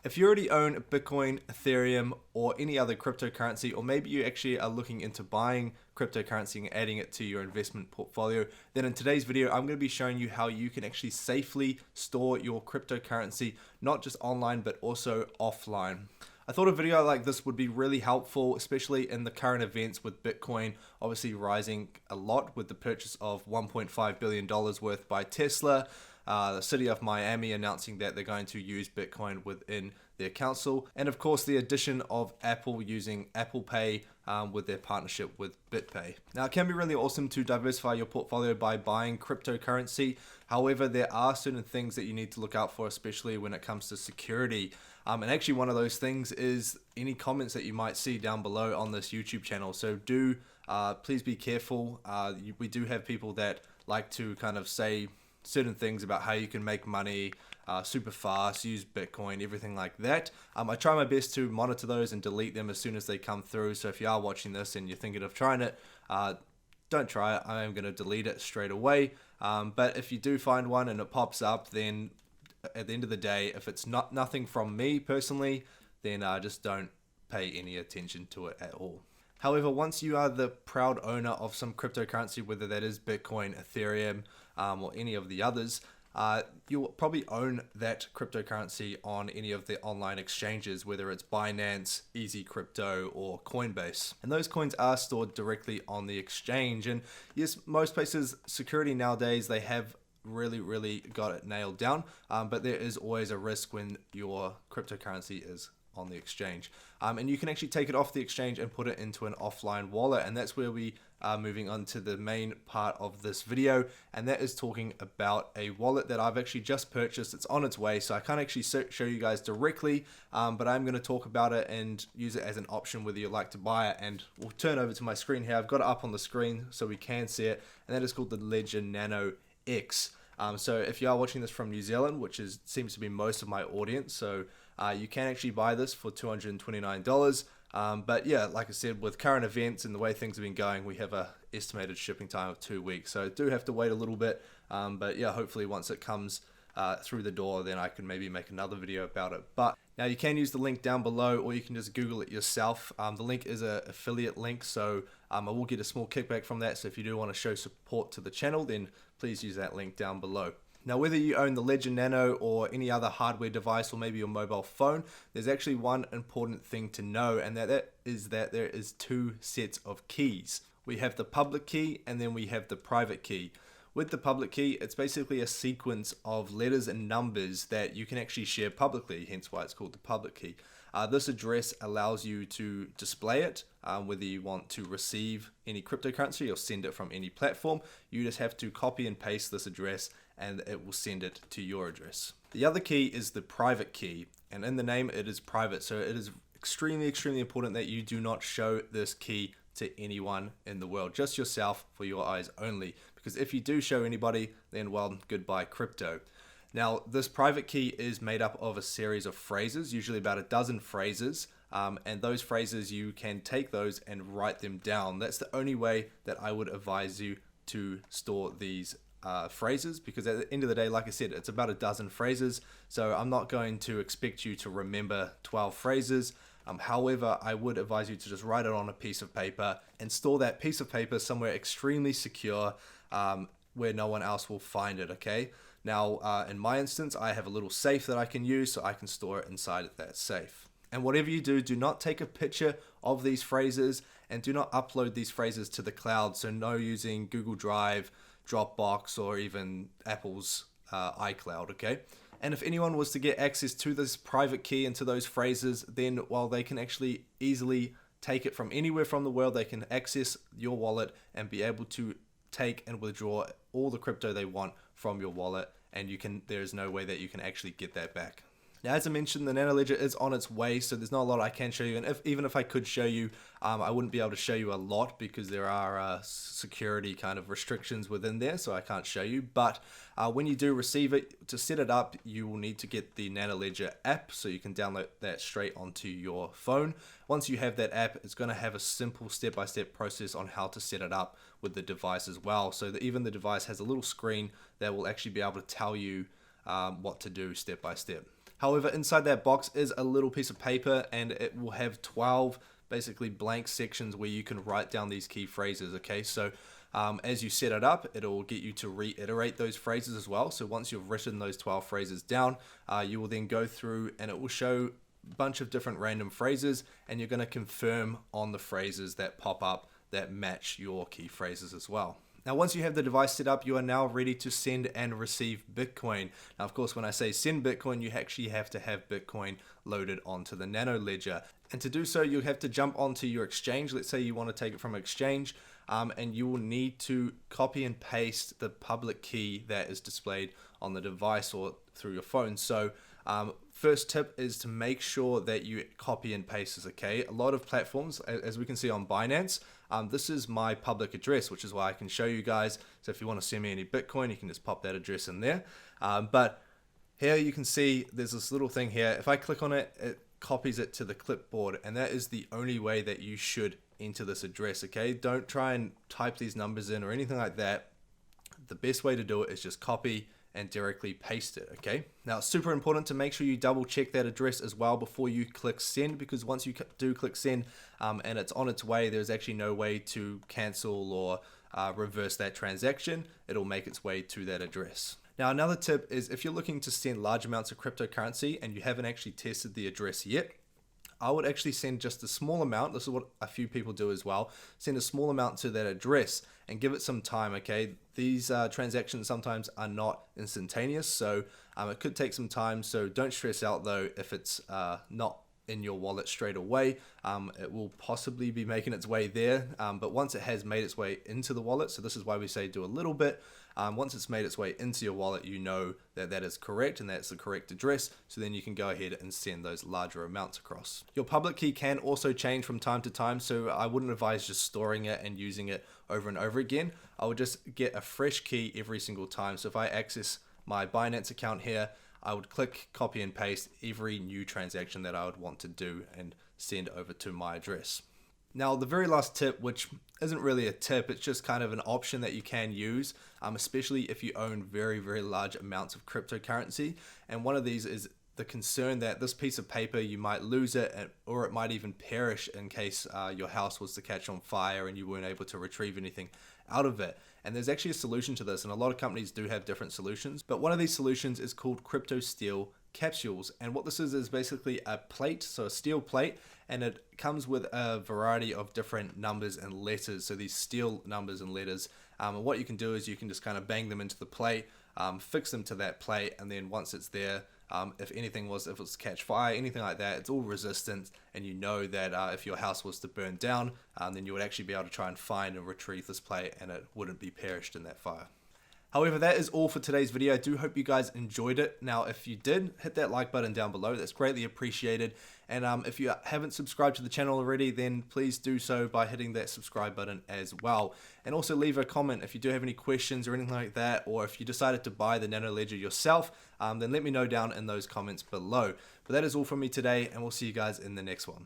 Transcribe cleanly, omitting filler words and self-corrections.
If you already own Bitcoin, Ethereum, or any other cryptocurrency, or maybe you actually are looking into buying cryptocurrency and adding it to your investment portfolio, then in today's video, I'm going to be showing you how you can actually safely store your cryptocurrency, not just online, but also offline. I thought a video like this would be really helpful, especially in the current events with Bitcoin obviously rising a lot with the purchase of $1.5 billion worth by Tesla. The city of Miami announcing that they're going to use Bitcoin within their council, and of course the addition of Apple using Apple Pay with their partnership with BitPay. Now, it can be really awesome to diversify your portfolio by buying cryptocurrency. However, there are certain things that you need to look out for, especially when it comes to security. And actually one of those things is any comments that you might see down below on this YouTube channel. So please be careful. We do have people that like to kind of say certain things about how you can make money super fast, use Bitcoin, everything like that. I try my best to monitor those and delete them as soon as they come through. So if you are watching this and you're thinking of trying it, don't try it. I am going to delete it straight away. But if you do find one and it pops up, then at the end of the day, if it's nothing from me personally, then just don't pay any attention to it at all. However, once you are the proud owner of some cryptocurrency, whether that is Bitcoin, Ethereum, or any of the others, you'll probably own that cryptocurrency on any of the online exchanges, whether it's Binance, Easy Crypto, or Coinbase. And those coins are stored directly on the exchange. And yes, most places, security nowadays, they have really got it nailed down, but there is always a risk when your cryptocurrency is on the exchange, and you can actually take it off the exchange and put it into an offline wallet. And that's where we are moving on to the main part of this video, and that is talking about a wallet that I've actually just purchased. It's on its way, so I can't actually show you guys directly, but I'm going to talk about it and use it as an option whether you like to buy it. And we'll turn over to my screen here. I've got it up on the screen so we can see it, and that is called the Ledger Nano X. So if you are watching this from New Zealand, which seems to be most of my audience, so you can actually buy this for $229. But yeah, like I said, with current events and the way things have been going, we have a estimated shipping time of 2 weeks. So I do have to wait a little bit. But yeah, hopefully once it comes through the door, then I can maybe make another video about it. But now you can use the link down below, or you can just Google it yourself. The link is an affiliate link, so I will get a small kickback from that. So if you do want to show support to the channel, then please use that link down below. Now, whether you own the Ledger Nano or any other hardware device, or maybe your mobile phone, there's actually one important thing to know, and that is that there is two sets of keys. We have the public key, and then we have the private key. With the public key, it's basically a sequence of letters and numbers that you can actually share publicly, hence why it's called the public key. This address allows you to display it, whether you want to receive any cryptocurrency or send it from any platform. You just have to copy and paste this address and it will send it to your address. The other key is the private key, and in the name it is private, so it is extremely important that you do not show this key to anyone in the world, just yourself, for your eyes only, because if you do show anybody, then well, goodbye crypto. Now, this private key is made up of a series of phrases, usually about a dozen phrases, and those phrases, you can take those and write them down. That's the only way that I would advise you to store these phrases, because at the end of the day, like I said, it's about a dozen phrases, so I'm not going to expect you to remember 12 phrases. However, I would advise you to just write it on a piece of paper and store that piece of paper somewhere extremely secure, where no one else will find it, okay? Now, in my instance, I have a little safe that I can use, so I can store it inside of that safe. And whatever you do, do not take a picture of these phrases, and do not upload these phrases to the cloud. So no using Google Drive, Dropbox, or even Apple's iCloud, okay? And if anyone was to get access to this private key and to those phrases, then while they can actually easily take it from anywhere from the world, they can access your wallet and be able to take and withdraw all the crypto they want from your wallet, and there is no way that you can actually get that back. Now, as I mentioned, the Nano Ledger is on its way, so there's not a lot I can show you. And even if I could show you, I wouldn't be able to show you a lot because there are security kind of restrictions within there, so I can't show you. But when you do receive it, to set it up, you will need to get the Nano Ledger app, so you can download that straight onto your phone. Once you have that app, it's going to have a simple step-by-step process on how to set it up with the device as well. So that even the device has a little screen that will actually be able to tell you what to do step by step. However, inside that box is a little piece of paper, and it will have 12 basically blank sections where you can write down these key phrases. Okay, so as you set it up, it'll get you to reiterate those phrases as well. So once you've written those 12 phrases down, you will then go through and it will show a bunch of different random phrases, and you're going to confirm on the phrases that pop up that match your key phrases as well. Now, once you have the device set up, you are now ready to send and receive Bitcoin. Now, of course, when I say send Bitcoin, you actually have to have Bitcoin loaded onto the Nano Ledger. And to do so, you'll have to jump onto your exchange. Let's say you want to take it from an exchange, and you will need to copy and paste the public key that is displayed on the device or through your phone. So first tip is to make sure that you copy and paste this, okay? A lot of platforms, as we can see on Binance, this is my public address, which is why I can show you guys. So if you want to send me any Bitcoin, you can just pop that address in there. But here you can see there's this little thing here. If I click on it, it copies it to the clipboard, and that is the only way that you should enter this address, okay? Don't try and type these numbers in or anything like that. The best way to do it is just copy and directly paste it, okay? Now, it's super important to make sure you double check that address as well before you click send, because once you do click send and it's on its way, there's actually no way to cancel or reverse that transaction. It'll make its way to that address. Now, another tip is if you're looking to send large amounts of cryptocurrency and you haven't actually tested the address yet, I would actually send just a small amount. This is what a few people do as well. Send a small amount to that address and give it some time, okay? These transactions sometimes are not instantaneous, so it could take some time. So don't stress out though if it's not in your wallet straight away. It will possibly be making its way there, but once it has made its way into the wallet, so this is why we say do a little bit. Once it's made its way into your wallet, you know that that is correct and that's the correct address, so then you can go ahead and send those larger amounts across. Your public key can also change from time to time, so I wouldn't advise just storing it and using it over and over again. I would just get a fresh key every single time. So if I access my Binance account here, I would click copy and paste every new transaction that I would want to do and send over to my address. Now, the very last tip, which isn't really a tip, it's just kind of an option that you can use, especially if you own very, very large amounts of cryptocurrency. And one of these is the concern that this piece of paper, you might lose it, or it might even perish in case your house was to catch on fire and you weren't able to retrieve anything out of it. And there's actually a solution to this, and a lot of companies do have different solutions, but one of these solutions is called crypto steel capsules. And what this is basically a plate, so a steel plate, and it comes with a variety of different numbers and letters, so these steel numbers and letters. And what you can do is you can just kind of bang them into the plate, fix them to that plate, and then once it's there, if it was to catch fire, anything like that, it's all resistant, and you know that if your house was to burn down, then you would actually be able to try and find and retrieve this plate, and it wouldn't be perished in that fire. However, that is all for today's video. I do hope you guys enjoyed it. Now, if you did, hit that like button down below. That's greatly appreciated. And if you haven't subscribed to the channel already, then please do so by hitting that subscribe button as well. And also leave a comment if you do have any questions or anything like that, or if you decided to buy the Nano Ledger yourself, then let me know down in those comments below. But that is all from me today, and we'll see you guys in the next one.